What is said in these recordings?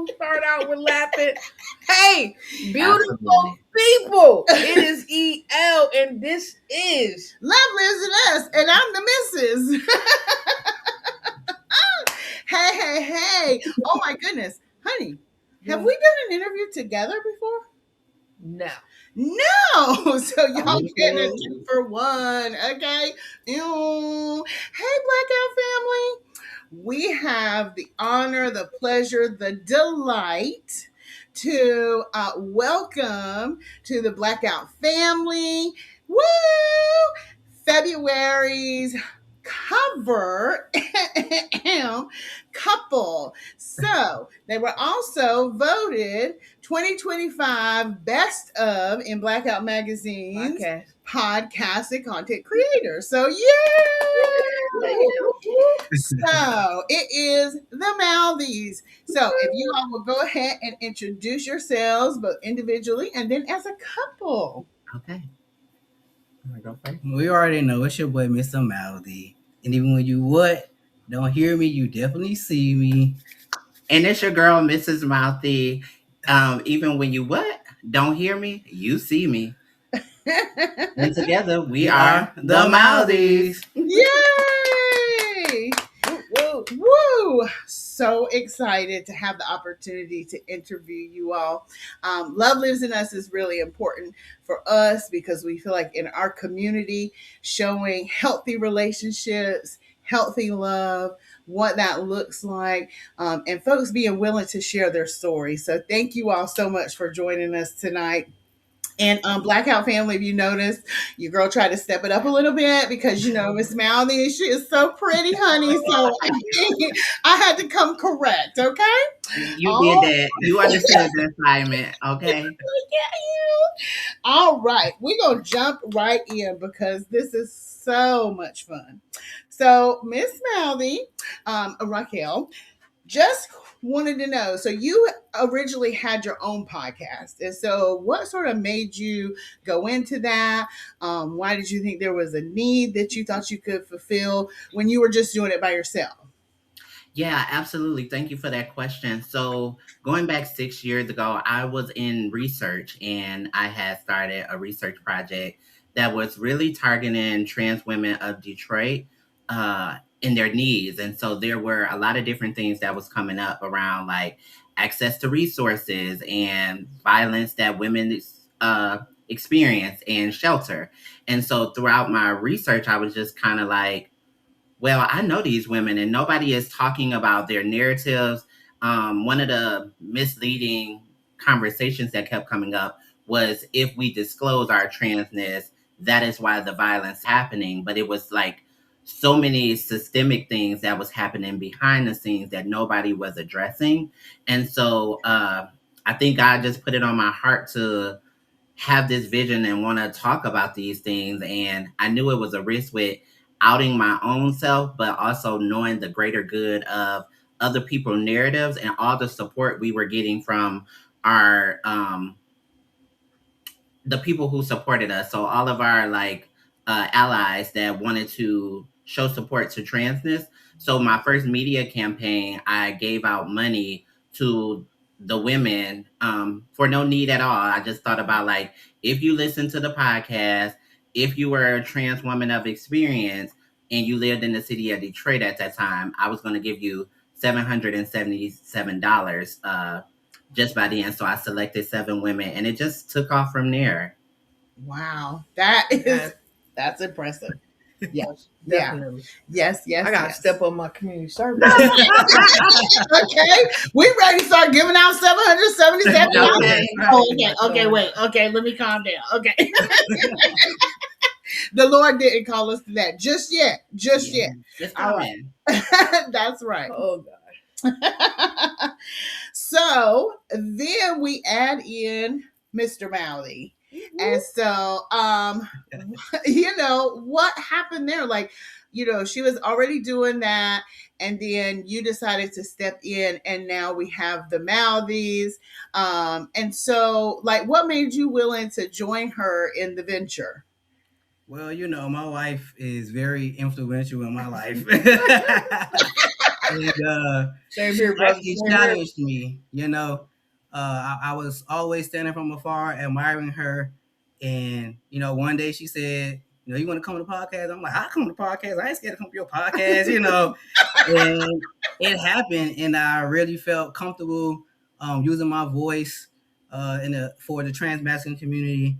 who start out with laughing. Hey, beautiful Absolutely. people. It is EL, and this is Love Lives in Us, and I'm the missus. Hey. Oh my goodness. Honey, have we done an interview together before? no. No. So y'all getting a Okay. 2-for-1. Okay. Ew. Hey, BlaqueOut family. We have the honor, the pleasure, the delight to welcome to the BlaqueOut family. Woo! February's cover couple. So they were also voted 2025 best of in BlaqueOut Magazine's Podcast. podcast and content creators. So yay! So it is the Mouthys. So if you all will go ahead and introduce yourselves both individually and then as a couple. Okay. I'm gonna go first. We already know it's your boy, Mr. Mouthy. And even when you don't hear me, you definitely see me. And it's your girl, Mrs. Mouthy. Even when you don't hear me, you see me. And together we are the Mouthys. Yay! Woo. Woo! So excited to have the opportunity to interview you all. Love Lives in Us is really important for us because we feel like in our community, showing healthy relationships, healthy love, what that looks like, and folks being willing to share their story. So thank you all so much for joining us tonight. And BlaqueOut family, if you notice, your girl tried to step it up a little bit because Miss Mouthy, she is so pretty, honey. So I had to come correct, okay? You did that. You understood the assignment, okay? Look at you. All right, we're gonna jump right in because this is so much fun. So, Miss Mouthy, Racquelle, just wanted to know. So you originally had your own podcast, and so what sort of made you go into that? Why did you think there was a need that you thought you could fulfill when you were just doing it by yourself? Yeah, absolutely. Thank you for that question. So, going back 6 years ago, I was in research and I had started a research project that was really targeting trans women of Detroit in their needs. And so, there were a lot of different things that was coming up around like access to resources and violence that women experience and shelter. And so, throughout my research, I was just kind of like, well, I know these women and nobody is talking about their narratives. One of the misleading conversations that kept coming up was if we disclose our transness, that is why the violence happening. But it was like so many systemic things that was happening behind the scenes that nobody was addressing. And so I think God just put it on my heart to have this vision and want to talk about these things. And I knew it was a risk with outing my own self, but also knowing the greater good of other people's narratives and all the support we were getting from our the people who supported us. So all of our allies that wanted to show support to transness. So my first media campaign, I gave out money to the women for no need at all. I just thought about like, if you listen to the podcast, if you were a trans woman of experience and you lived in the city of Detroit at that time, I was going to give you $777 just by the end. So I selected 7 women and it just took off from there. Wow, that's impressive. Yeah, Definitely. Yes. I gotta step up my community service. Okay, we ready to start giving out $777. Okay. Okay, wait. Okay, let me calm down. Okay. The Lord didn't call us to that just yet. Just yet. Just All come right. in. That's right. Oh God. So then we add in Mr. Mouthy. And so what happened there? Like, she was already doing that, and then you decided to step in, and now we have the Mouthys. And so like, what made you willing to join her in the venture? Well, my wife is very influential in my life. And Same she here, brother. actually Same here. challenged me. I was always standing from afar, admiring her. And one day she said, "You want to come to the podcast?" I'm like, "I'll come to the podcast. I ain't scared to come to your podcast." And it happened, and I really felt comfortable using my voice for the trans masculine community.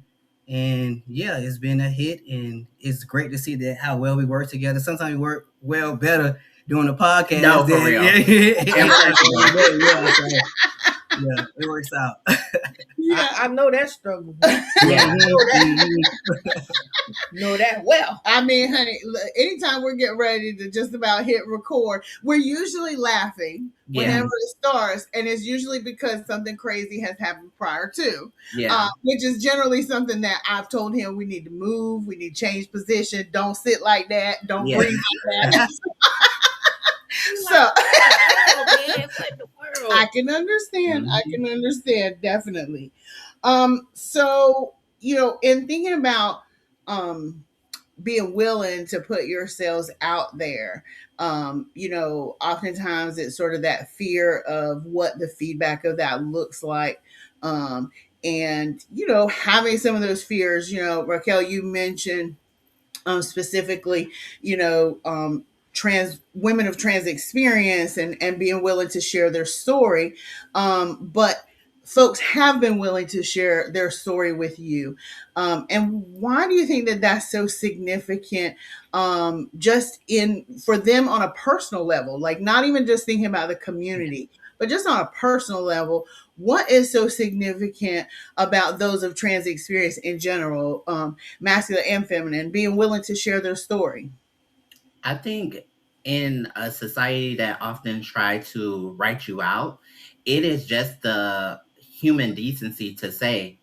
And yeah, it's been a hit, and it's great to see that how well we work together. Sometimes we work well better doing the podcast No, for than real. in In person. person. Yeah, so yeah, it works out. Yeah. I know that struggle. Yeah. Know that well. I mean, honey, anytime we're getting ready to just about hit record, we're usually laughing Yeah. whenever it starts, and it's usually because something crazy has happened prior to, Yeah. which is generally something that I've told him we need to move, we need to change position, don't sit like that, don't Yeah. breathe like that. So Oh, man, what in the world? I can understand. I Mhm. can understand definitely. So in thinking about being willing to put yourselves out there, oftentimes it's sort of that fear of what the feedback of that looks like. And having some of those fears, Racquelle, you mentioned specifically, trans women of trans experience and being willing to share their story. But folks have been willing to share their story with you. And why do you think that that's so significant? Just in for them on a personal level, like not even just thinking about the community, but just on a personal level, what is so significant about those of trans experience in general, masculine and feminine, being willing to share their story? I think in a society that often try to write you out, it is just the human decency to say,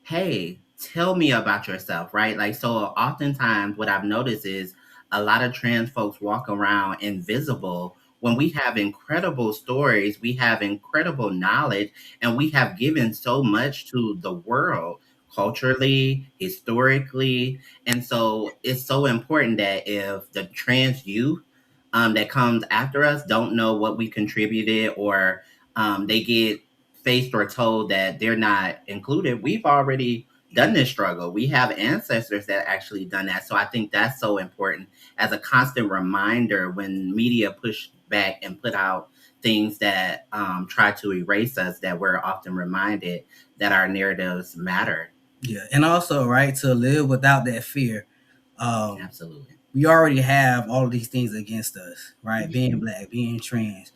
hey, tell me about yourself, right? Like, so oftentimes what I've noticed is a lot of trans folks walk around invisible when we have incredible stories, we have incredible knowledge, and we have given so much to the world culturally, historically. And so it's so important that if the trans youth that comes after us don't know what we contributed, or they get faced or told that they're not included, we've already done this struggle. We have ancestors that actually done that. So I think that's so important as a constant reminder when media push back and put out things that try to erase us, that we're often reminded that our narratives matter. Yeah, and also right to live without that fear. Absolutely. We already have all of these things against us, right? Being black, being trans,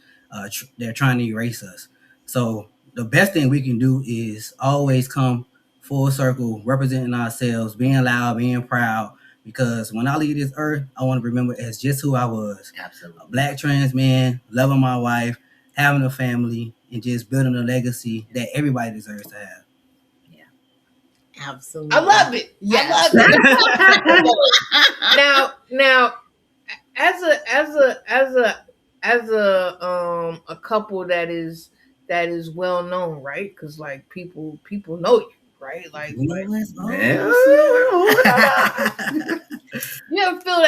they're trying to erase us. So the best thing we can do is always come full circle, representing ourselves, being loud, being proud. Because when I leave this earth, I want to remember as just who I was, Absolutely. a black trans man, loving my wife, having a family, and just building a legacy that everybody deserves to have. Absolutely. I love it. Yes. I love it. now, as a couple that is well known, right? Because like people know you, right? Like you ever feel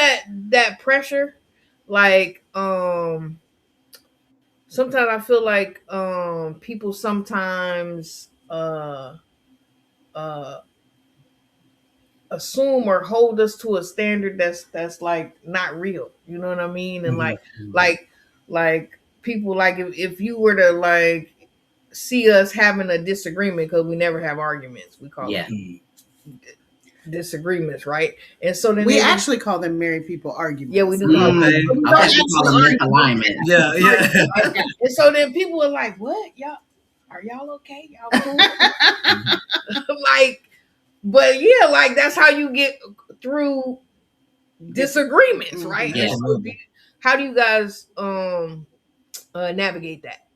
that pressure? Like sometimes I feel like people sometimes uh assume or hold us to a standard that's like not real. You know what I mean? And like people, like if you were to like see us having a disagreement, because we never have arguments, we call Yeah. them disagreements, right? And so then We they actually call them married people arguments. yeah, we do call them. Okay, we call them misalignment. Yeah, yeah. And so then people are like, "What, y'all? Are y'all okay? Y'all cool?" Like, but yeah, like that's how you get through disagreements, right? Yeah. And so how do you guys navigate that?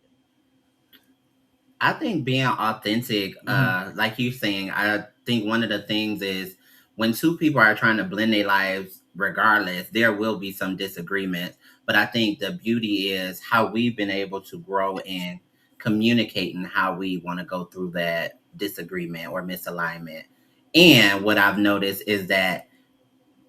I think being authentic, like you saying, I think one of the things is when two people are trying to blend their lives, regardless, there will be some disagreements. But I think the beauty is how we've been able to grow in communicating how we want to go through that disagreement or misalignment. And what I've noticed is that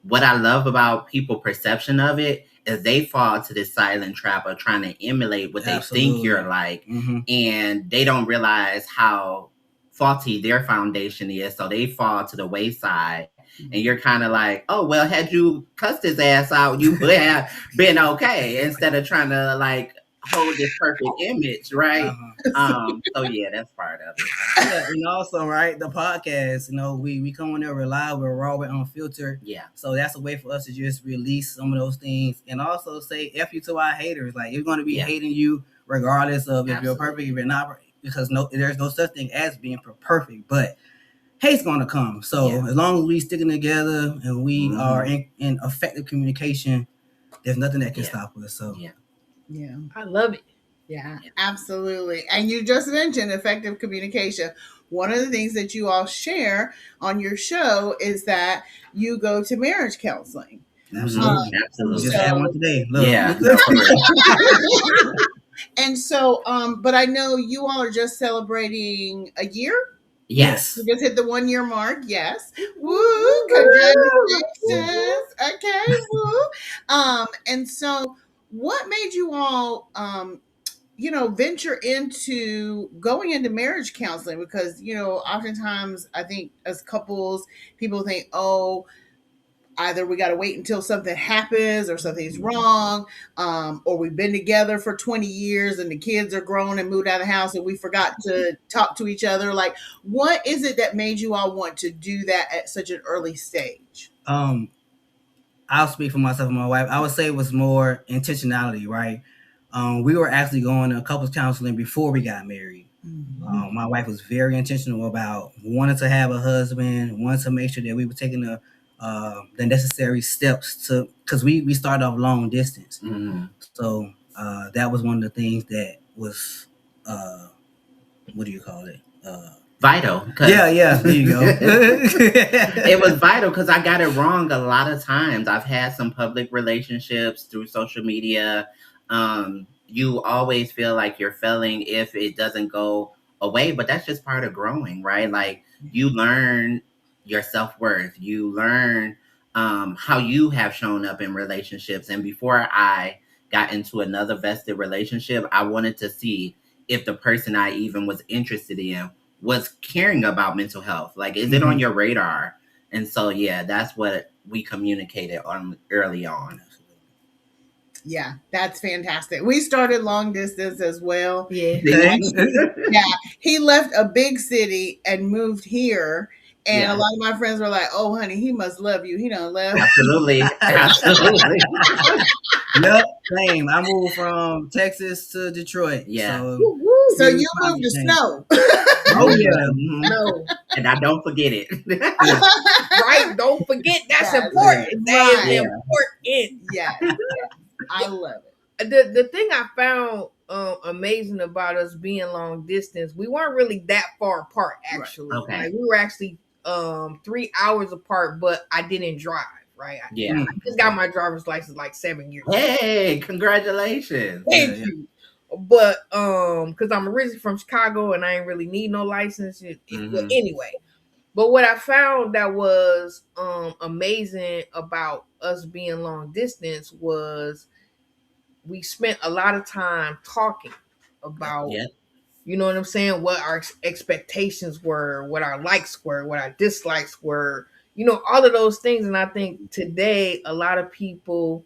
what I love about people perception of it is they fall to this silent trap of trying to emulate what they think Absolutely. you're like, and they don't realize how faulty their foundation is, so they fall to the wayside. And you're kind of like, oh well, had you cussed his ass out, you would have been okay, instead of trying to like hold this perfect image, right? So yeah, that's part of it. Yeah, and also, right, the podcast, we come on there reliable, we're raw, we're unfiltered. Yeah. So that's a way for us to just release some of those things and also say F you to our haters. Like, you're going to be hating you regardless of if you're perfect, if you're not, because there's no such thing as being perfect, but hate's going to come. So as long as we sticking together and we are in effective communication, there's nothing that can stop us. So Yeah. I love it. Yeah, absolutely. And you just mentioned effective communication. One of the things that you all share on your show is that you go to marriage counseling. Absolutely. Absolutely. Just had one today. Look. Yeah. And so, but I know you all are just celebrating a year. Yes. You just hit the 1 year mark. Yes. Woo! Congratulations. Okay. Woo. And so, what made you all, venture into going into marriage counseling? Because oftentimes I think as couples, people think, oh, either we got to wait until something happens or something's wrong, or we've been together for 20 years and the kids are grown and moved out of the house and we forgot to talk to each other. Like, what is it that made you all want to do that at such an early stage? I'll speak for myself and my wife. I would say it was more intentionality, right? We were actually going to couples counseling before we got married. My wife was very intentional about wanting to have a husband, wanting to make sure that we were taking the necessary steps because we started off long distance. So that was one of the things that was, what do you call it? Vital. Yeah, there you go. It was vital because I got it wrong a lot of times. I've had some public relationships through social media. You always feel like you're failing if it doesn't go away, but that's just part of growing, right? Like, you learn your self-worth. You learn how you have shown up in relationships. And before I got into another vested relationship, I wanted to see if the person I even was interested in was caring about mental health. Like, is it on your radar? And so, yeah, that's what we communicated on early on. Yeah, that's fantastic. We started long distance as well. Yeah. Yeah. He left a big city and moved here. And a lot of my friends were like, oh, honey, he must love you. He done left. Absolutely. Absolutely. Yep, same. I moved from Texas to Detroit. Yeah. So you moved to snow. Oh, yeah. No. And I don't forget it. Right. Don't forget. That's important. That is important. Yeah. I love it. The thing I found amazing about us being long distance, we weren't really that far apart, actually. Right. Okay. Like, we were actually 3 hours apart, but I didn't drive. Right. Yeah. I just got my driver's license like 7 years ago. Hey, congratulations. Thank you. But because I'm originally from Chicago and I ain't really need no license. But anyway. But what I found that was amazing about us being long distance was we spent a lot of time talking about, you know what I'm saying, what our expectations were, what our likes were, what our dislikes were, all of those things. And I think today a lot of people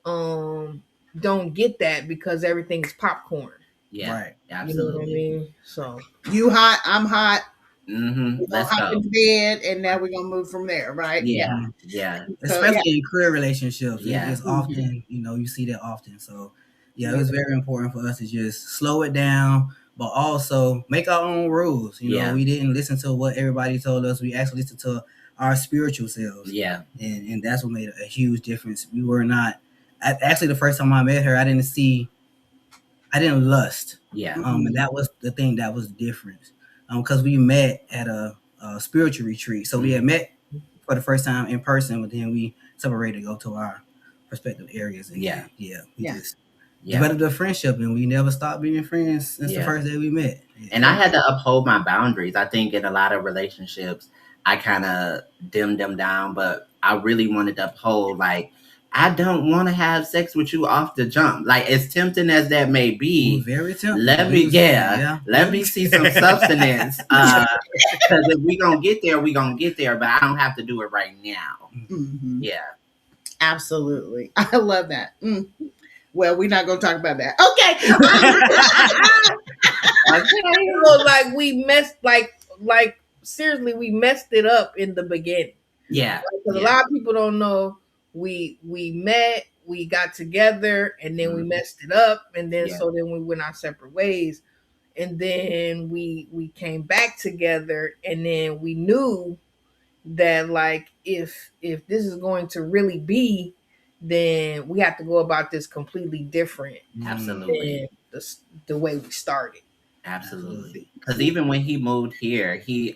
don't get that because everything is popcorn. Yeah, right. Absolutely. You know what I mean? So you hot, I'm hot. Let's hop into bed, and now we're gonna move from there, right? Yeah. Especially in career relationships, it's often, you see that often. So, it was very important for us to just slow it down, but also make our own rules. We didn't listen to what everybody told us. We actually listened to our spiritual selves. Yeah, and that's what made a huge difference. We were not actually the first time I met her, I didn't lust. Yeah, and that was the thing that was different. Because we met at a spiritual retreat. So we had met for the first time in person, but then we separated to go to our respective areas. And we just developed a friendship, and we never stopped being friends since the first day we met. And I had to uphold my boundaries. I think in a lot of relationships, I kind of dimmed them down, but I really wanted to uphold, like, I don't want to have sex with you off the jump. Like, as tempting as that may Ooh, be, very tempting. let me, let me see some substance. Because if we gonna get there, we gonna get there, but I don't have to do it right now. Mhm. Yeah. Absolutely. I love that. Well, we're not going to talk about that. Okay. So, like we messed, like seriously, we messed it up in the beginning. Yeah. Because a lot of people don't know we met, we got together, and then we messed it up, and then so then we went our separate ways, and then we came back together, and then we knew that like if this is going to really be, then we have to go about this completely different Absolutely. than the way we started. Absolutely. Because even when he moved here, we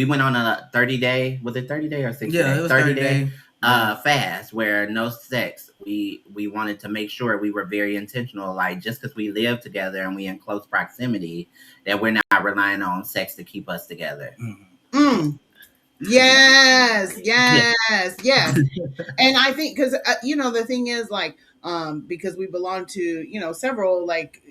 went on a 30-day, was it 30-day or 60 Yeah, day? it was 30-day 30-day. fast where no sex. We wanted to make sure we were very intentional, like just because we live together and we in close proximity, that we're not relying on sex to keep us together. Yes, yes, yes. And I think because the thing is like because we belong to several like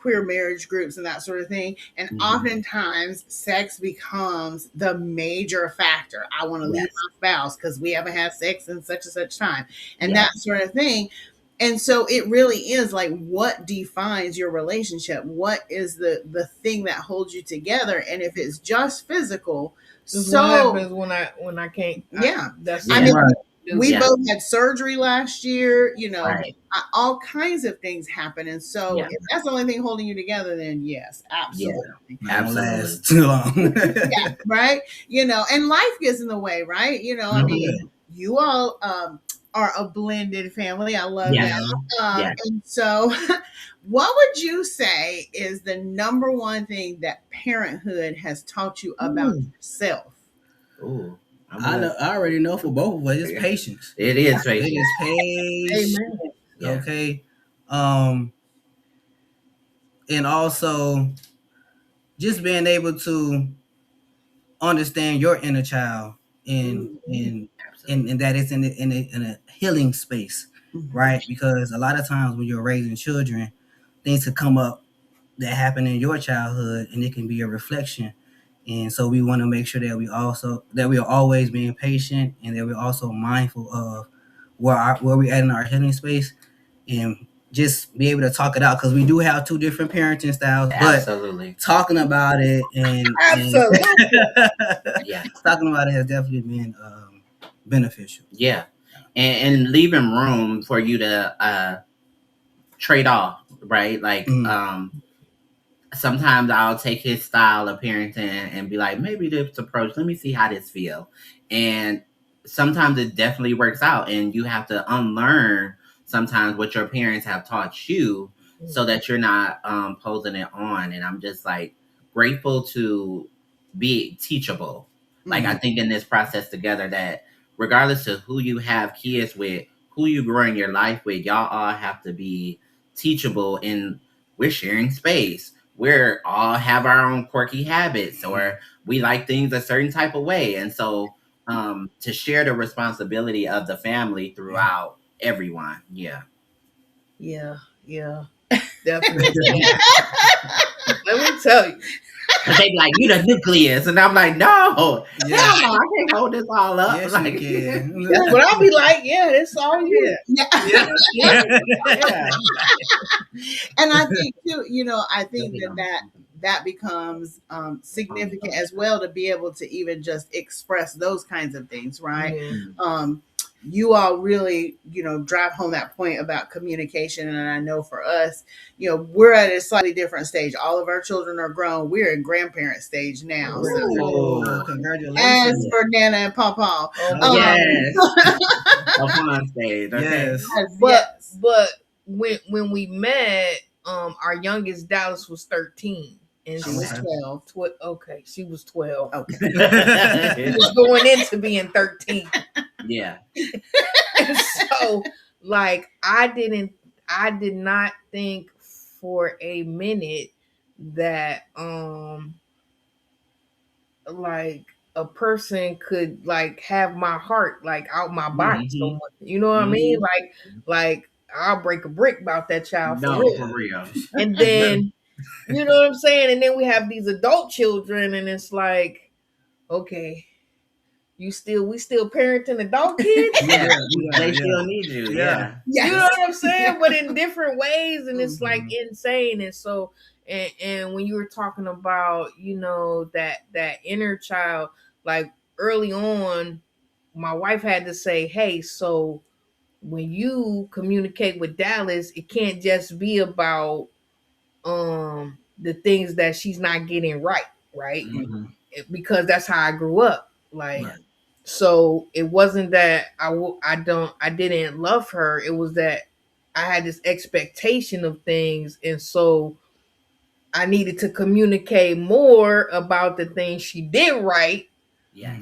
queer marriage groups and that sort of thing, and oftentimes sex becomes the major factor. I want to leave my spouse because we haven't had sex in such and such time, and that sort of thing. And so it really is like what defines your relationship, what is the thing that holds you together, and if it's just physical. So what happens when I can't? That's I mean, we both had surgery last year. Right. All kinds of things happen, and so if that's the only thing holding you together, then yes, absolutely, Absolutely. Too long. right. And life gets in the way, right? I mean, you all are a blended family. I love that. And so, what would you say is the number one thing that parenthood has taught you about yourself? Ooh. I already know for both of us, it's patience. It is It patience. is patience. Okay. And also just being able to understand your inner child and that it's in a healing space, right? Because a lot of times when you're raising children, things could come up that happened in your childhood, and it can be a reflection. And so we want to make sure that we are always being patient, and that we're also mindful of where we at in our healing space, and just be able to talk it out, because we do have two different parenting styles. Absolutely. But talking about it and talking about it has definitely been beneficial. Yeah. And leaving room for you to trade off, right? Like sometimes I'll take his style of parenting and be like, maybe this approach, let me see how this feel. And sometimes it definitely works out, and you have to unlearn sometimes what your parents have taught you, so that you're not posing it on. And I'm just like grateful to be teachable. Like I think in this process together that regardless of who you have kids with, who you growing your life with, y'all all have to be teachable, and we're sharing space. We're all have our own quirky habits, or we like things a certain type of way. And so to share the responsibility of the family throughout everyone. Yeah, definitely. Let me tell you. They be like, you the nucleus. And I'm like, no, hell no, I can't hold this all up. Yes, like, you can. That's what I'll be like, that's all you. And I think too, I think that becomes significant as well, to be able to even just express those kinds of things, right? You all really, drive home that point about communication. And I know for us, we're at a slightly different stage. All of our children are grown. We're in grandparent stage now. So, congratulations. As for Nana and Papa. Yes. Upon stage. Okay. Yes. But when we met, our youngest Dallas was 13. And she was 12. Okay, she was 12. Okay. She was going into being 13. Yeah. And so, like, I did not think for a minute that like a person could like have my heart like out my body so Mm-hmm. much. You know what I mean? Mm-hmm. Like I'll break a brick about that child for No, real. for real. And then you know what I'm saying? And then we have these adult children and it's like, okay, we still parenting adult kids? Yeah, they yeah, still need you. yeah. Yeah. You know Yes. what I'm saying? But in different ways, and it's like Mhm. insane. And so, and when you were talking about, that inner child, like early on, my wife had to say, "Hey, so when you communicate with Dallas, it can't just be about the things that she's not getting right, right? Mm-hmm. Because that's how I grew up, like." Right. So it wasn't that I didn't love her. It was that I had this expectation of things, and so I needed to communicate more about the things she did right Yes.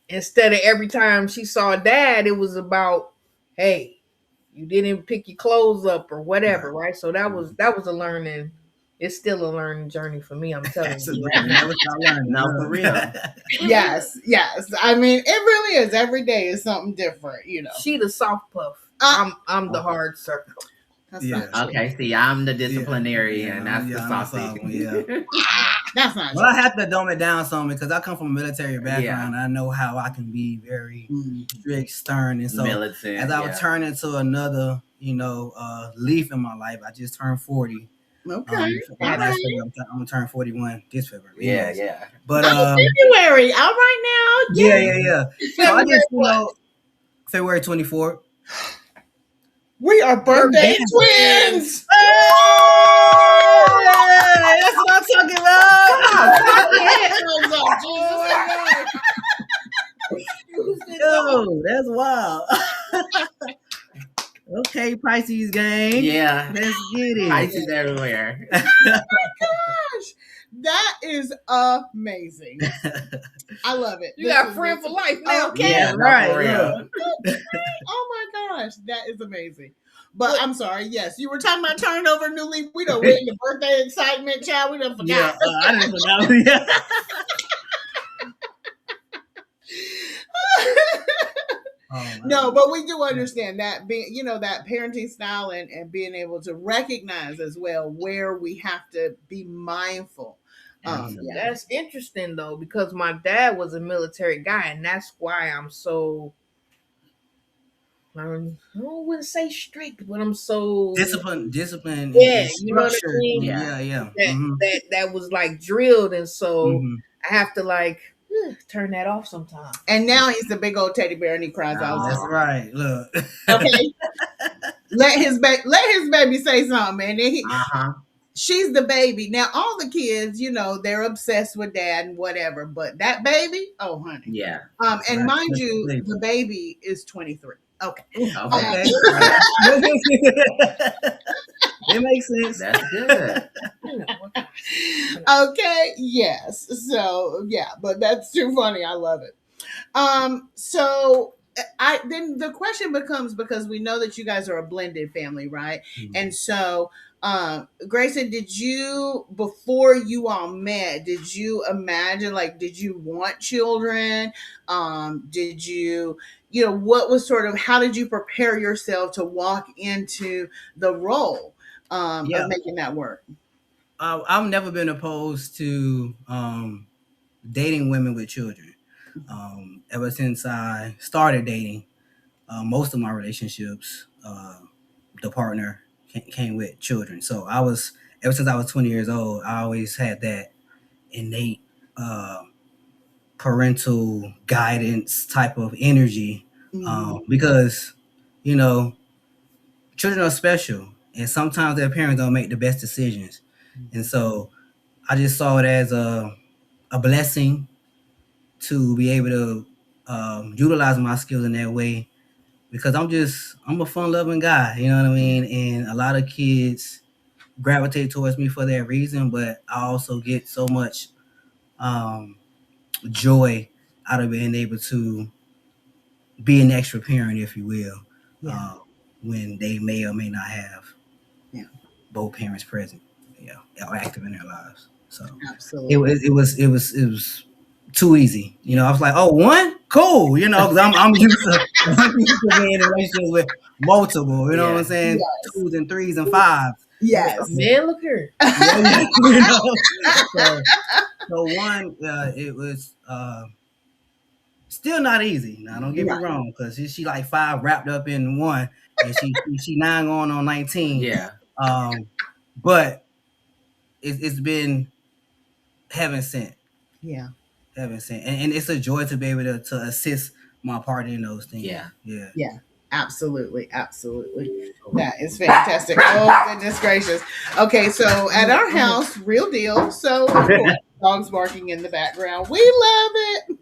instead of every time she saw dad, it was about, hey, you didn't pick your clothes up or whatever, right? So that was a learning. It's still a learning journey for me. I'm telling you, Absolutely. right? Never stop learning. No, for real. Yes, yes. I mean, it really is. Every day is something different, She the soft puff. Uh, I'm the hard circle. That's Yeah. not true. Okay, see, I'm the disciplinarian. That's the I'm the saucy. soft one, yeah. That's not Well, I true. have to dumb it down some because I come from a military background. Yeah. I know how I can be very Mm. strict, stern, and so Militant. as I Yeah. would turn into another, leaf in my life, I just turned 40. Okay. Last Okay. February, I'm gonna turn 41 this February. Yeah, anyways. yeah. But February. All right now. yeah. So I February just what? February 24th. We are birthday Birthday twins. Hey, that's what I'm talking about. Yo, that's wild. Okay, Pisces gang. Yeah. Let's get it. Pisces everywhere. Gosh, that is amazing. I love it. You This got is- friend for life now. Okay. Yeah, no, right, for real. look. Oh my gosh, that is amazing. But I'm sorry. Yes, you were talking about turning over new leaf. We done went into birthday excitement, child. We done Yeah, forgot. I didn't forget. Yeah. Oh, No, but we do understand that being, that parenting style and being able to recognize as well where we have to be mindful. Yeah. That's interesting though, because my dad was a military guy, and that's why I'm so. I wouldn't say strict, but I'm so discipline, Yeah, and you know what I structure. mean? Yeah. that Mhm. that was like drilled, and so Mhm. I have to like turn that off sometimes. And now he's a big old teddy bear and he cries all the That's time. right. Look. Okay. let his baby say something, and then Uh-huh. she's the baby. Now all the kids, they're obsessed with dad and whatever, but that baby, oh honey. Yeah. And Right. mind That's you, the baby. the baby is 23. Okay. Okay. It makes sense. That's good. You know, what- Okay, yes. So yeah, but that's too funny. I love it. So I then the question becomes, because we know that you guys are a blended family, right? And so Graison, did you, before you all met, did you imagine, like, did you want children? Did you, what was sort of, how did you prepare yourself to walk into the role Yeah. of making that work? I've never been opposed to dating women with children. Ever since I started dating, most of my relationships, the partner came with children. So ever since I was 20 years old, I always had that innate parental guidance type of energy, because, children are special, and sometimes their parents don't make the best decisions. And so I just saw it as a blessing to be able to utilize my skills in that way, because I'm a fun loving guy, you know what I mean? And a lot of kids gravitate towards me for that reason, but I also get so much joy out of being able to be an extra parent, if you will, when they may or may not have Yeah. both parents present, or active in their lives. So Absolutely. it was too easy. I was like, oh, one, cool. Because I'm used to being in relationships with multiple. You know what I'm saying? Yes. Twos and threes and fives. Yes. Man, look here. Yeah, so one, it was still not easy. Now, don't get me Right. wrong, because she like five wrapped up in one, and she 9 going on 19. Yeah. But it's been heaven sent. Yeah. Heaven sent, and it's a joy to be able to assist my partner in those things. Yeah. Yeah. Absolutely. Absolutely. That is fantastic. Oh, goodness gracious. Okay, so at our house, real deal. So, of course, dogs barking in the background. We love it.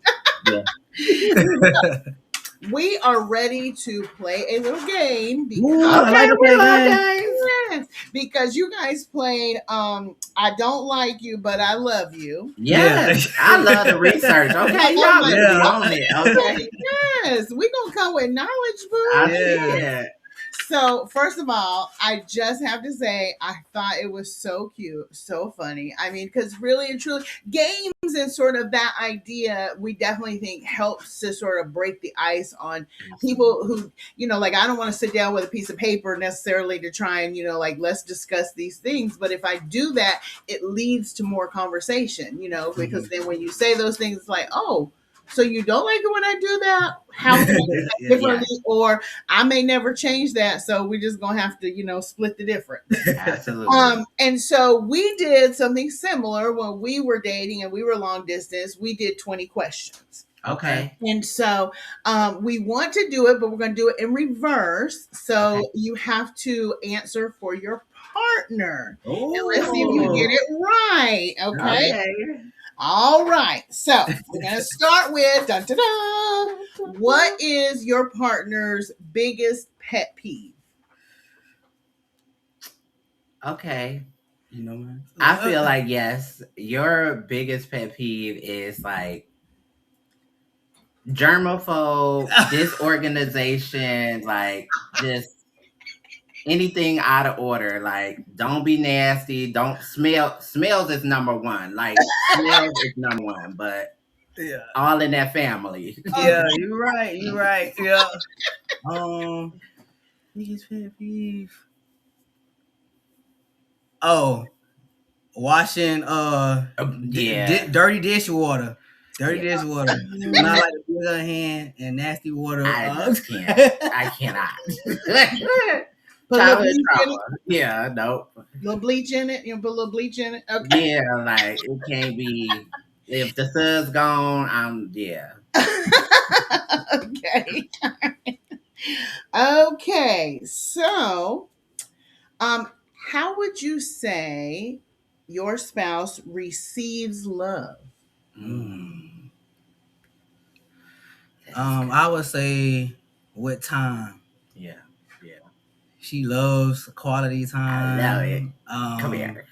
Yeah. We are ready to play a little game Ooh, I like to play games. yes, because you guys played I don't like you, but I love you. Yes. Yeah. I love the research. Okay, y'all my be God. on it. Okay. Yes, we gonna come with knowledge, boo. I Yeah. see it. So, first of all, I just have to say, I thought it was so cute, so funny. I mean, because really and truly, games and sort of that idea, we definitely think helps to sort of break the ice on people who, like, I don't want to sit down with a piece of paper necessarily to try and, like, let's discuss these things. But if I do that, it leads to more conversation, because then when you say those things, it's like, oh, so you don't like it when I do that? How can I do that differently? Or I may never change that, so we're just gonna have to, split the difference. Absolutely. And so we did something similar when we were dating and we were long distance. We did 20 questions. Okay. And so we want to do it, but we're going to do it in reverse. So Okay. you have to answer for your partner. Ooh. And let's see if you get it right. Okay. Okay. All right. So we're going to start with dun, dun, dun. What is your partner's biggest pet peeve? Okay. Man. I feel like, yes, your biggest pet peeve is like germaphobe, disorganization, like just anything out of order. Like, don't be nasty. Don't smell. Smells is number one. Like, smells is number one. But Yeah. all in that family. Yeah, you're right. You're right. Yeah. Biggest pet peeve. Oh, washing Yeah. dirty dishwater. Dirty Yeah. dishwater. Not like the big hand and nasty water. I just can't. I cannot. Put a little Childhood bleach in trauma. it. Yeah, nope. Little bleach in it. Put a little bleach in it. Okay. Yeah, like it can't be. If the sun's gone, yeah. Okay. Okay. So, how would you say your spouse receives love? I would say with time. Yeah. She loves quality time. I love it. Come here.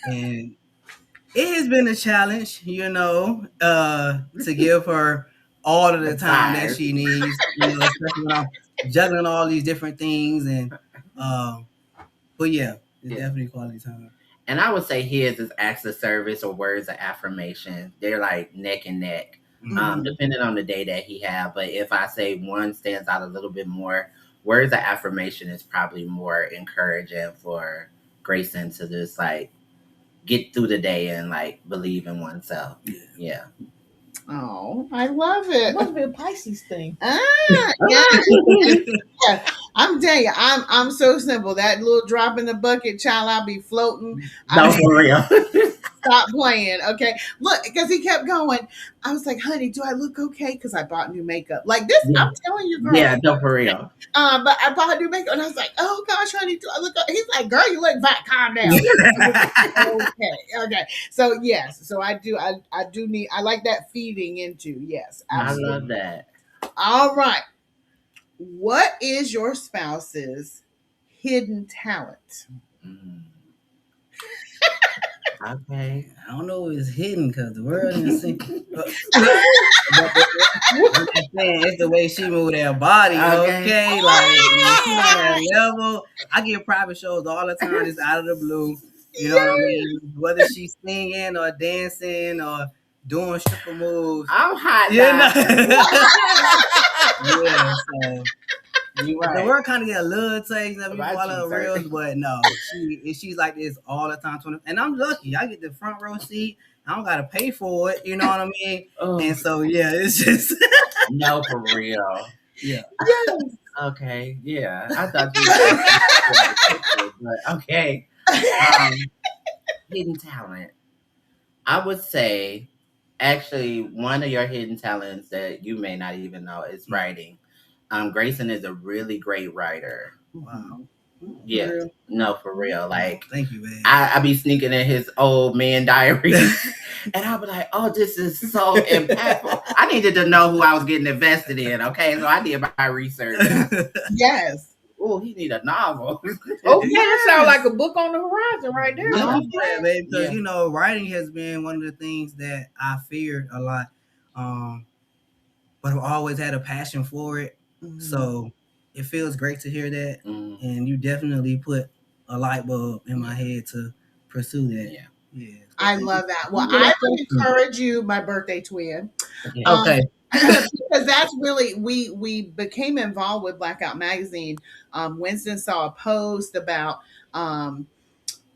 And it has been a challenge, to give her all of the time that she needs, especially when I'm juggling all these different things. And but yeah, it's definitely quality time. And I would say his is acts of service or words of affirmation. They're like neck and neck, depending on the day that he have. But if I say one stands out a little bit more, words of affirmation is probably more encouraging for Graison to just like get through the day and like believe in oneself. Yeah. Oh, I love it. It must be a Pisces thing. Yeah. I'm telling you, I'm so simple. That little drop in the bucket, child, I'll be floating. No, for real. Stop playing, okay? Look, because he kept going. I was like, honey, do I look okay? Because I bought new makeup. Like this, Yeah. I'm telling you, girl. Yeah, no, for real. But I bought new makeup, and I was like, oh gosh, honey, do I look okay? He's like, girl, you look fine. Calm down. Okay. So yes, so I do need. I like that feeding into. Yes, absolutely. I love that. All right. What is your spouse's hidden talent? Okay. I don't know if it's hidden because the world isn't seen. It's the way she moved her body, okay? Like, she's on that level. I get private shows all the time, just out of the blue. You know what I mean? Whether she's singing or dancing or doing stripper moves. I'm hot You know? Yeah, so You the right. word kind of get a little taste of people About follow you, the sir. reels, but no, she's like this all the time. And I'm lucky. I get the front row seat. I don't gotta pay for it. You know what I mean? Oh, And so yeah, it's just no, for real. yeah. Yes. Okay, yeah. I thought you were but okay. Hidden talent. I would say, actually, one of your hidden talents that you may not even know is writing. Graison is a really great writer. Wow. Yeah, real. no, for real. Like, Thank you, man. I be sneaking in his old man diaries, and I'll be like, "Oh, this is so impactful." I needed to know who I was getting invested in. Okay, so I did my research. Yes. Oh, he need a novel. Okay, that sounds like a book on the horizon right there. Yeah, Okay. baby, because Yeah. you know, writing has been one of the things that I feared a lot, but I've always had a passion for it. So it feels great to hear that, and you definitely put a light bulb in my head to pursue that. Yeah. I love that. Well, I would encourage you, my birthday twin. Okay. Because that's really we became involved with BlaqueOut magazine. Winston saw a post about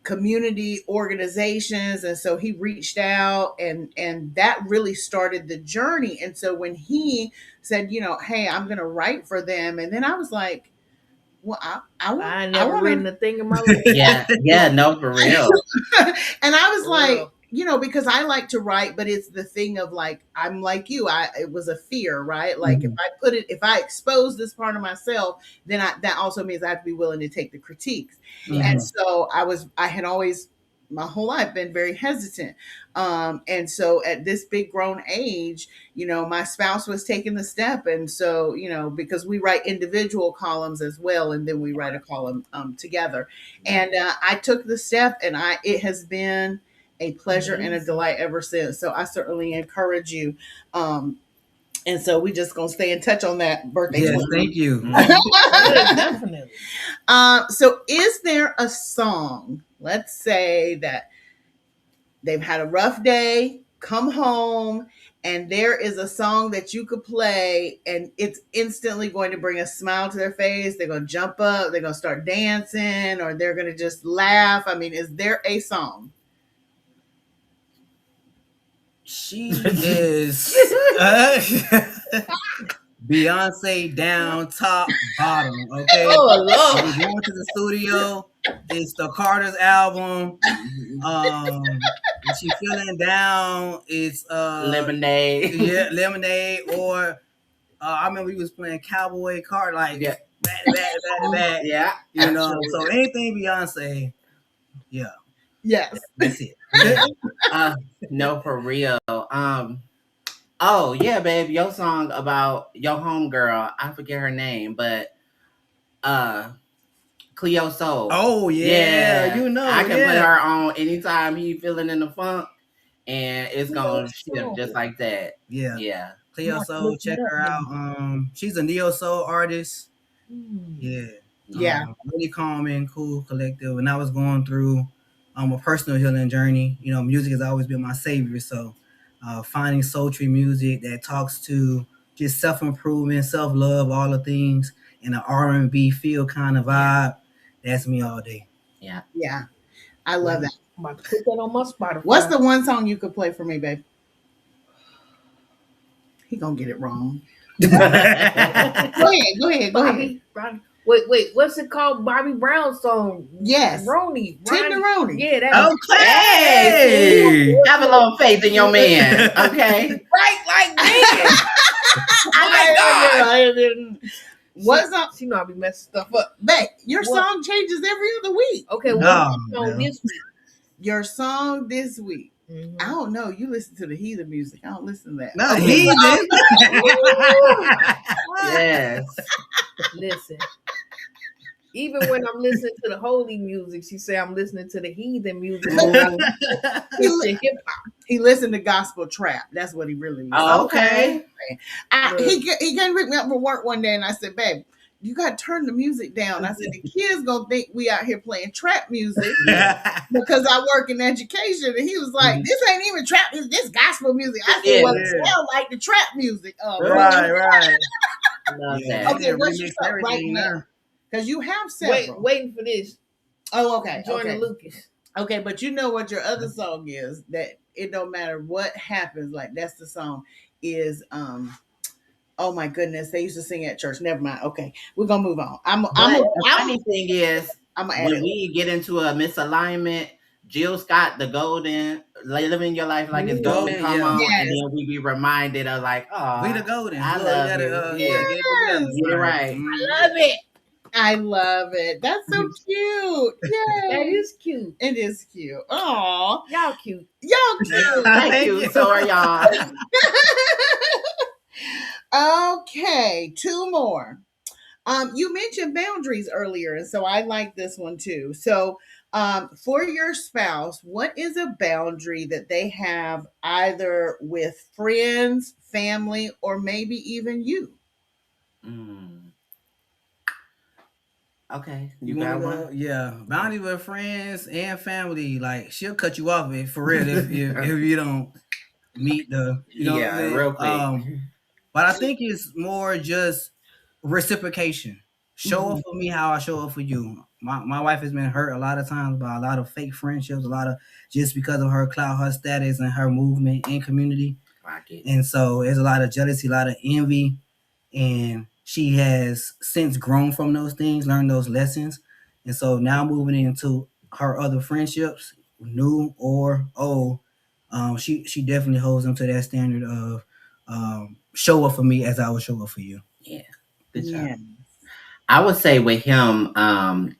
community organizations, and so he reached out, and that really started the journey. And so when he said, hey, I'm going to write for them, and then I was like, well, I ain't never written a thing in my life. Yeah, no, for real. And I was For like, real. because I like to write, but it's the thing of like, I'm like you, it was a fear, right? Like if I expose this part of myself, then that also means I have to be willing to take the critiques. And so I had always my whole life been very hesitant. And so at this big grown age, my spouse was taking the step. And so, because we write individual columns as well, and then we write a column together. And I took the step, and it has been a pleasure and a delight ever since. So I certainly encourage you. And so we just gonna stay in touch on that birthday. Yes, thank you. Definitely. So is there a song, let's say that they've had a rough day, come home, and there is a song that you could play and it's instantly going to bring a smile to their face. They're going to jump up, they're going to start dancing, or they're going to just laugh. I mean, is there a song? She is Beyonce down, top, bottom. Okay. Oh, Lord. We're going to the studio. It's the Carter's album. If she feeling down, it's Lemonade. Yeah, Lemonade. Or I remember we was playing Cowboy Card, like back to back. Yeah. You know, so anything Beyonce, yeah. Yes. That's it. No, for real. Oh yeah, babe, your song about your homegirl, I forget her name, but Cleo Soul. Oh yeah, you know, I can put her on anytime he feeling in the funk, and it's gonna shift just like that. Yeah. Cleo Soul, check her out. She's a neo soul artist. Yeah. Really calming, cool, collective. And I was going through a personal healing journey. You know, music has always been my savior. So finding sultry music that talks to just self-improvement, self-love, all the things, and an R&B feel kind of vibe. That's me all day. Yeah. I love that. I'm about to put that on my Spotify. What's the one song you could play for me, babe? He gonna get it wrong. Go ahead. Bobby. Wait, what's it called? Bobby Brown's song. Yes. Roni. Tenderoni. Yeah, that Okay. Have a little faith in your man. Okay. Right, like man. Oh my God. What's up? She know I be messing stuff up. Babe, your song changes every other week. Okay, what's the song this week? Your song this week. Mm-hmm. I don't know. You listen to the heathen music. I don't listen to that. No, heathen. Yes. Listen. Even when I'm listening to the holy music, she say I'm listening to the heathen music. He listened to gospel trap. That's what he really listened. Okay. He came to pick me up from work one day, and I said, "Babe, you got to turn the music down. I said, the kids gonna think we out here playing trap music because I work in education. And he was like, this ain't even trap music, this gospel music. I said, well, it sounds like the trap music. Right. Love Yeah, that. Okay, they what's your remix stuff right everything now? now. Because you have several. Waiting for this. Oh, okay. Jordan Okay. Lucas. Okay, but you know what your other song is, that it don't matter what happens, like that's the song is oh my goodness, they used to sing at church. Never mind. Okay, we're gonna move on. But the funny thing is, I'm gonna add when it. we get into a misalignment, Jill Scott, the golden, living your life like it's golden, come on, and Yes. then we be reminded of like, oh, We the golden. I Look, love gotta, you. get it together. Get it right. I love it. I love it. That's so cute. Yay. That is cute. It is cute. Aw. Y'all cute. Y'all cute. Thank you. So are y'all. Okay, two more. You mentioned boundaries earlier, and so I like this one too. So, for your spouse, what is a boundary that they have either with friends, family, or maybe even you? Okay, You got wanna one? go? Yeah, boundary with friends and family. Like she'll cut you off for real if you don't meet the real quick. But I think it's more just reciprocation. Show up for me how I show up for you. My wife has been hurt a lot of times by a lot of fake friendships, a lot of just because of her clout, her status, and her movement in community. And so there's a lot of jealousy, a lot of envy, and she has since grown from those things, learned those lessons, and so now moving into her other friendships, new or old, she definitely holds them to that standard of show up for me as I would show up for you. Yeah, good job. I would say with him,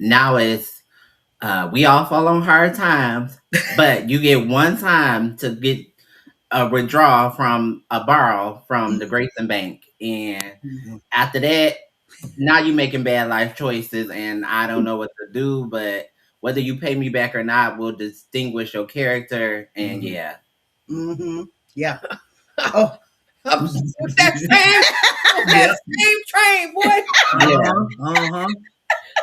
now it's we all fall on hard times, but you get one time to get a withdrawal from a borrow from the Graison Bank, and after that, now you're making bad life choices, and I don't know what to do. But whether you pay me back or not will distinguish your character, and yeah. Oh, I'm with that same train, boy.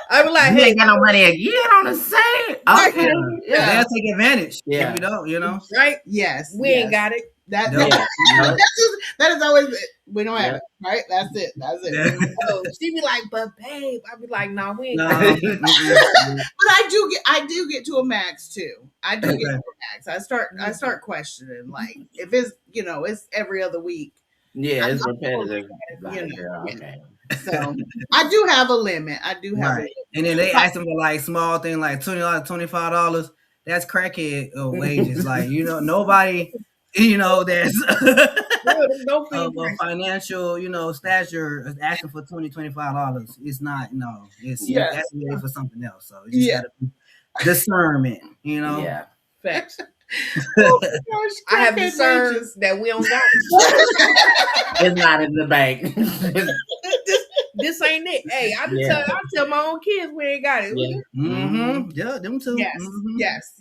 I be like, you hey, ain't got no money again on the same. Okay. They'll take advantage. Yeah. If you don't, right? Yes. We ain't got it. That is always we don't have it, right? That's it. Oh, she be like, but babe, I be like, nah, we ain't But got it. I do get to a max too. I do get to a max. I start questioning, like if it's it's every other week. Yeah, it's repetitive. Okay. So I do have a limit. I do have a limit. And then they ask them for like small thing like $20, $25. That's crackhead wages. Like nobody that's financial stature is asking for $20-$25. It's not. It's that's really for something else. So you just gotta be discernment. Yeah. Facts. Oh my gosh, I have discerned that we don't got it. It's not in the bank. This ain't it. Hey, I tell my own kids we ain't got it. Yeah, them too. Yes.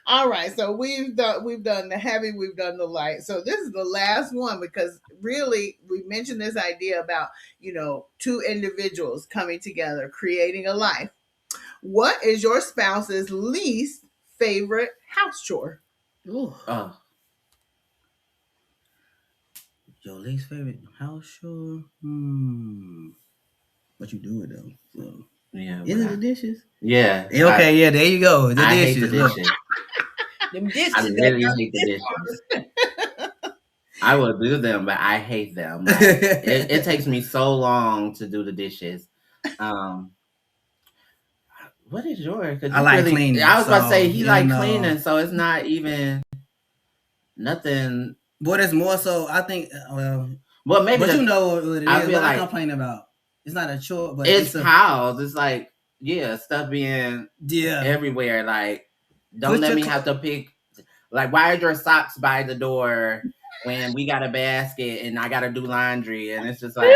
All right, so we've done the heavy, we've done the light. So this is the last one because really we mentioned this idea about two individuals coming together, creating a life. What is your spouse's least favorite house chore? Your least favorite house chore? But you do it though. So. Yeah. Is it the dishes? Yeah. Okay, there you go. The I dishes. hate the dishes. Them dishes. I really hate the dishes. I will do them, but I hate them. Like, it takes me so long to do the dishes. What is yours? I like cleaning. I was about to say he like cleaning, so it's not even nothing. But it's more so. I think. Well, maybe. But you know what it is. I feel what I complain about. It's not a chore, but it's piles. It's like stuff being everywhere. Like, don't let me have to pick. Like, why are your socks by the door when we got a basket and I got to do laundry? And it's just like,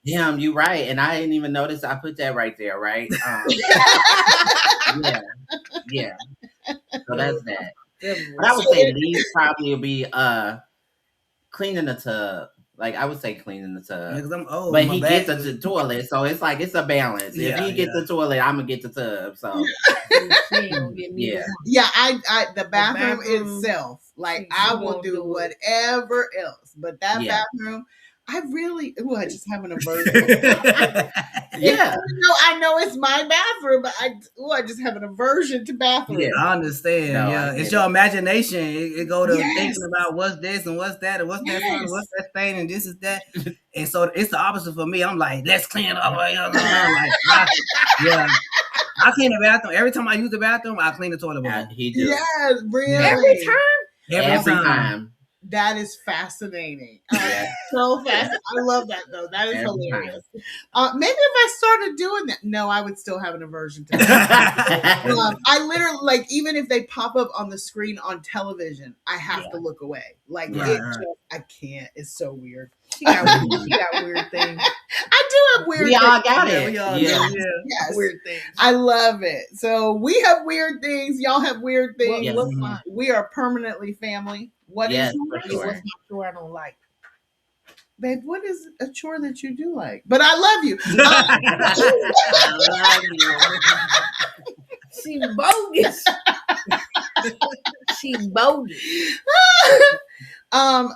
damn, you right. And I didn't even notice I put that right there, right? Yeah. So that's that. But I would say these probably will be cleaning the tub. Like I would say cleaning the tub. Because I'm old. But my he back gets the toilet, so it's like it's a balance. If Yeah, he gets yeah. the toilet, I'm gonna get the tub. So She ain't gonna get neither Yeah. one. Yeah, I the bathroom bathroom, itself, like she I will gonna do do it. whatever else, but that Yeah. bathroom, I really, I just have an aversion. Yeah. I know it's my bathroom, but I just have an aversion to bathrooms. Yeah. I understand. No, yeah, I it's get your it. imagination. It go to Yes. thinking about what's this and what's that and what's that fun and Yes. what's that stain and this is that. And so it's the opposite for me. I'm like, let's clean it up. I clean the bathroom every time I use the bathroom. I clean the toilet bowl He do. Yes, really. Every time. Every time. That is fascinating. Yeah. So fascinating. I love that though. That is Every hilarious. Maybe if I started doing that, no, I would still have an aversion to that. I literally, like, even if they pop up on the screen on television, I have to look away. Like, I can't. It's so weird. She got weird things. I do have weird We things. all got it. We all Yeah. do, Yes. Weird things. I love it. So we have weird things. Y'all have weird things. Yes. What's mine? We are permanently family. What is Yes, yours? for sure. What's my chore I don't like? Babe, what is a chore that you do like? But I love you. I love you. She bogus. She bogus. I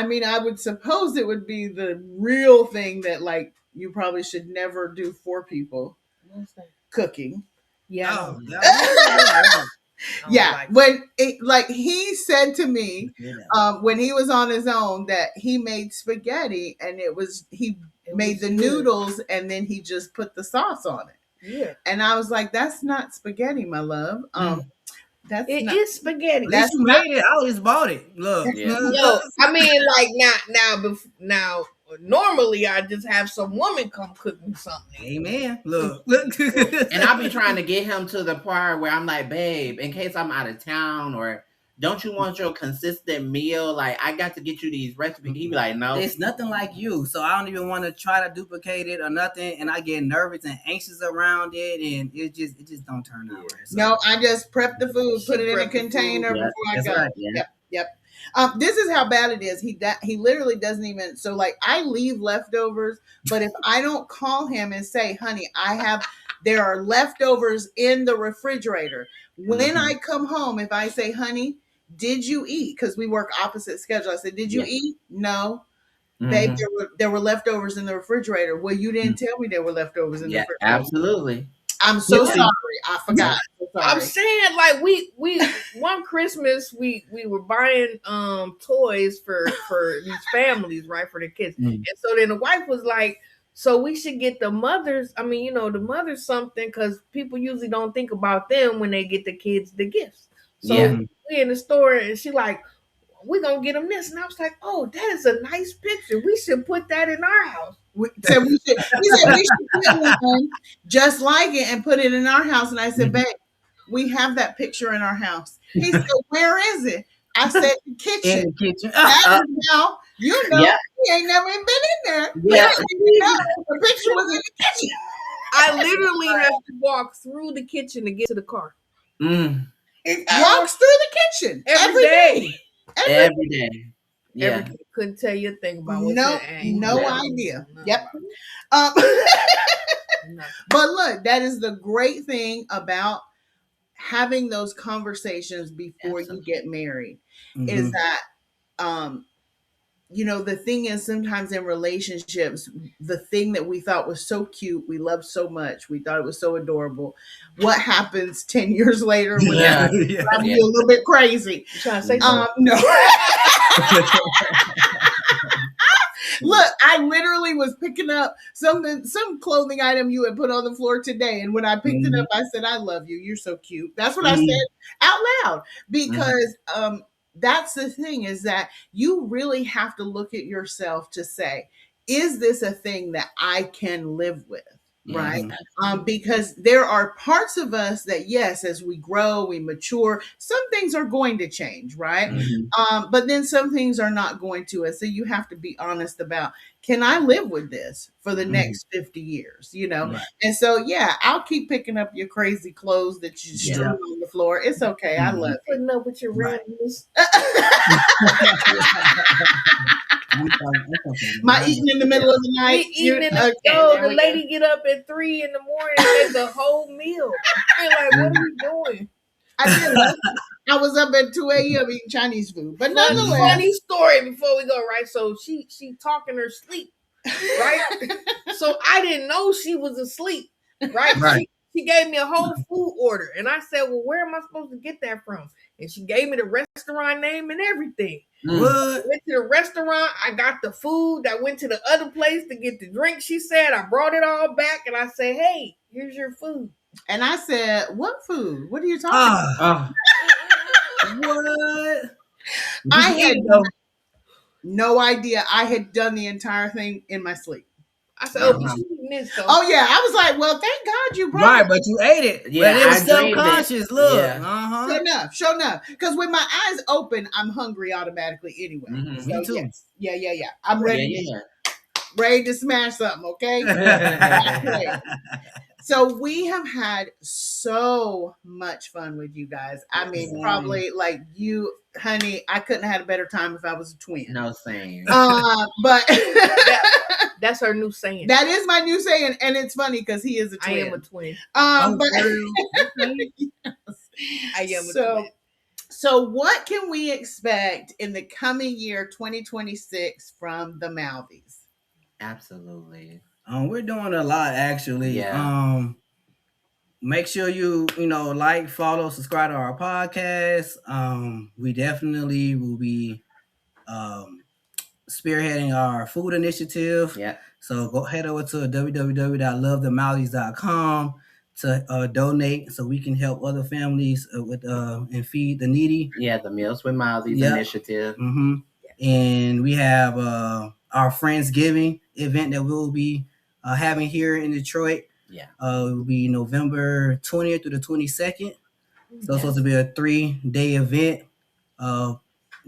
mean, I would suppose it would be the real thing that, like, you probably should never do for people. What's that? Cooking. Yeah. Oh, Yeah, when he said to me when he was on his own that he made spaghetti and he made the noodles and then he just put the sauce on it. Yeah. And I was like, that's not spaghetti, my love. It is spaghetti. That's you made it. I always bought it. Look. Yeah. Yo, I mean, like now. Normally, I just have some woman come cook me something. Amen. Look. And I'll be trying to get him to the part where I'm like, babe, in case I'm out of town, or don't you want your consistent meal? Like, I got to get you these recipes. He be like, no. It's nothing like you, so I don't even want to try to duplicate it or nothing, and I get nervous and anxious around it, and it just don't turn out right. So. No, I just prep the food, put it in a container before I go. Right, Yep. This is how bad it is. He literally doesn't even. So, like, I leave leftovers, but if I don't call him and say, honey, there are leftovers in the refrigerator. When I come home, if I say, honey, did you eat? Because we work opposite schedule. I said, did you eat? No. Babe, there were leftovers in the refrigerator. Well, you didn't tell me there were leftovers in the refrigerator. Absolutely. I'm so sorry. I forgot. So sorry. I'm saying, like, we one Christmas we were buying toys for these families, right, for the kids. And so then the wife was like, so we should get the mothers, the mothers something, because people usually don't think about them when they get the kids the gifts. So we in the store and she like, we're gonna get them this. And I was like, oh, that is a nice picture. We should put that in our house. We said we should get one just like it and put it in our house. And I said, babe, we have that picture in our house. He said, where is it? I said, the kitchen. In the kitchen. Now, he ain't never been in there. Yeah. The picture was in the kitchen. I literally have to walk through the kitchen to get to the car. Walks through the kitchen every day. Every day. Yeah. Couldn't tell you a thing about what's no idea. Yep. But look, that is the great thing about having those conversations before you get married is that the thing is, sometimes in relationships, the thing that we thought was so cute, we loved so much, we thought it was so adorable, what happens 10 years later when I'm a little bit crazy? You trying to say something? No. Look, I literally was picking up some clothing item you had put on the floor today. And when I picked it up, I said, I love you. You're so cute. That's what I said out loud. Because that's the thing, is that you really have to look at yourself to say, is this a thing that I can live with? Right. Because there are parts of us that, yes, as we grow, we mature, some things are going to change. Right. But then some things are not going to. And so you have to be honest about, can I live with this for the next 50 years? Right. And so, I'll keep picking up your crazy clothes that you strew on the floor. It's okay. I love it. Putting up with your randomness. My eating in the middle of the night. Me eating in the Okay, yo, there the we go. lady get up at 3 in the morning and make a whole meal. I'm like, what are we doing? I did. I was up at 2 a.m. eating Chinese food, but nonetheless, Funny story before we go, right? So she talking her sleep, right? So I didn't know she was asleep, right? Right. She gave me a whole food order, and I said, "Well, where am I supposed to get that from?" And she gave me the restaurant name and everything. What? Went to the restaurant. I got the food. I went to the other place to get the drink. She said I brought it all back, and I said, "Hey, here's your food." and I said, "What food? What are you talking about?" What? I had no idea. I had done the entire thing in my sleep. I said, "Oh, she's eating this." So. Oh yeah, I was like, "Well, thank God you brought Right, it." but you ate it. Yeah, but it was I dreamed it. subconscious. Look. Yeah. Sure enough. Because when my eyes open, I'm hungry automatically anyway. Mhm. So Me too. yes. Yeah. I'm ready, Yeah. ready to smash something, okay? Yeah. So we have had so much fun with you guys. I mean, probably like you, honey, I couldn't have had a better time if I was a twin. No saying. But That's her new saying. that is my new saying, and it's funny because he is a twin. I am a twin. But I am a twin. So what can we expect in the coming year 2026 from the Mouthys? Absolutely. We're doing a lot actually. Yeah. Make sure you like, follow, subscribe to our podcast. We definitely will be spearheading our food initiative. Yeah. So go head over to www.lovethemouthys.com to donate so we can help other families with and feed the needy. Yeah, the Meals with Mouthys initiative. Mm-hmm. And we have our Friendsgiving event that we'll be having here in Detroit. Yeah. It will be November 20th through the 22nd. So it's supposed to be a 3-day event.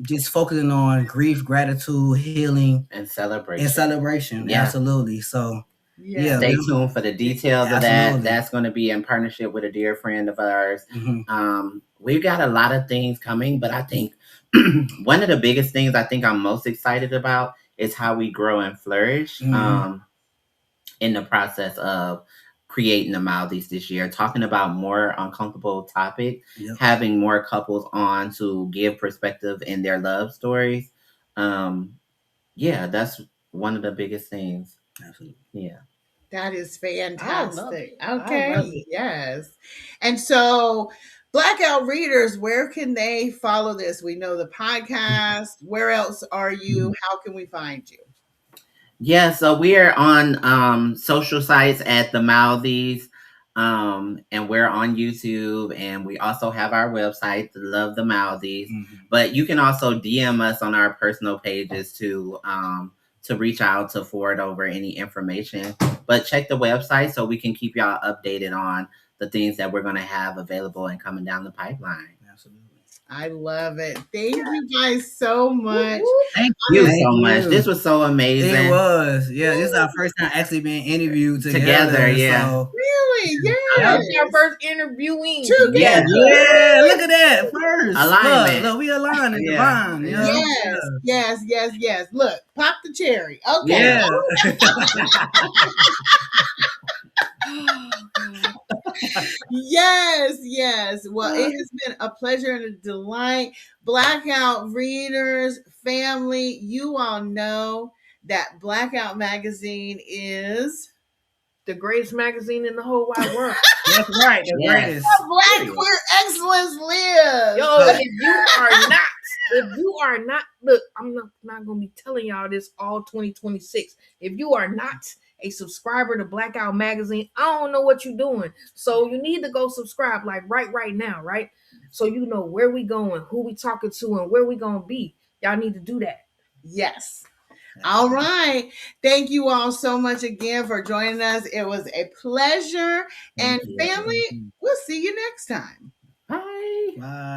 Just focusing on grief, gratitude, healing, and celebration. Yeah. Absolutely. So stay tuned for the details of that. That's going to be in partnership with a dear friend of ours. Mm-hmm. We've got a lot of things coming, but I think one of the biggest things I think I'm most excited about is how we grow and flourish in the process of creating the Mouthys this year, talking about more uncomfortable topics, having more couples on to give perspective in their love stories. That's one of the biggest things. Absolutely. Yeah. That is fantastic. Okay. Yes. And so BlaqueOut readers, where can they follow this? We know the podcast. Where else are you? How can we find you? Yeah, so we are on social sites at the Mouthys, and we're on YouTube, and we also have our website, Love the Mouthys. But you can also DM us on our personal pages to reach out to forward over any information. But check the website so we can keep y'all updated on the things that we're going to have available and coming down the pipeline. Absolutely. I love it. Thank you guys so much. Thank you so much. This was so amazing. It was. Yeah, this is our first time actually being interviewed together. Yeah. So. Really? Yeah. That was our first interviewing. Yeah. Look at that. First. Alignment. Look, we aligned and divine. Yes. Look, pop the cherry. Okay. Yeah. Yes. Well, it has been a pleasure and a delight. BlaqueOut readers, family, you all know that BlaqueOut magazine is the greatest magazine in the whole wide world. That's right. The greatest. Black queer excellence lives. Yo, if you are not, look, I'm not gonna be telling y'all this all 2026. If you are not a subscriber to BlaqueOut magazine, I don't know what you're doing. So you need to go subscribe, like right now, right? So you know where we going, who we talking to, and where we gonna be. Y'all need to do that. Yes. All right. Thank you all so much again for joining us. It was a pleasure. And family, we'll see you next time. Bye. Bye.